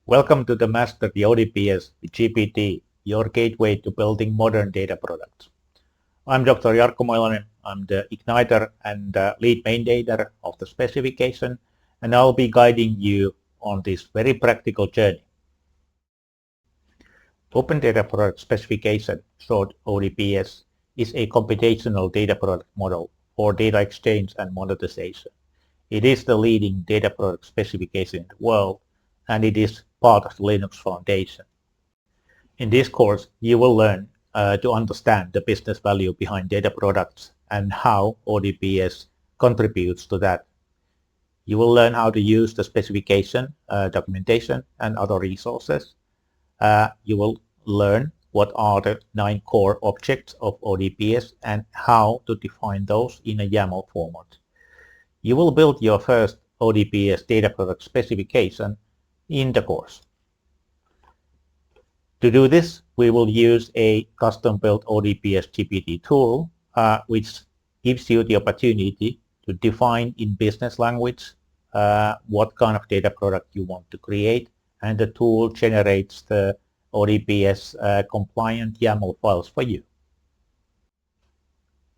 Welcome to the Master the ODPS with GPT, your gateway to building modern data products. I'm Dr. Jarkko Moilanen. I'm the igniter and lead maintainer of the specification, and I'll be guiding you on this very practical journey. Open Data Product Specification, short ODPS, is a computational data product model for data exchange and monetization. It is the leading data product specification in the world, and it is part of the Linux Foundation. In this course, you will learn to understand the business value behind data products and how ODPS contributes to that. You will learn how to use the specification, documentation, and other resources. You will learn what are the 9 core objects of ODPS and how to define those in a YAML format. You will build your first ODPS data product specification in the course. To do this, we will use a custom-built ODPS GPT tool, which gives you the opportunity to define in business language what kind of data product you want to create, and the tool generates the ODPS compliant YAML files for you.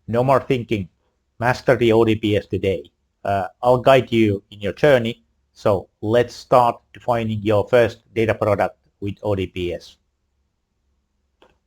No more thinking. Master the ODPS today. I'll guide you in your journey. So let's start defining your first data product with ODPS.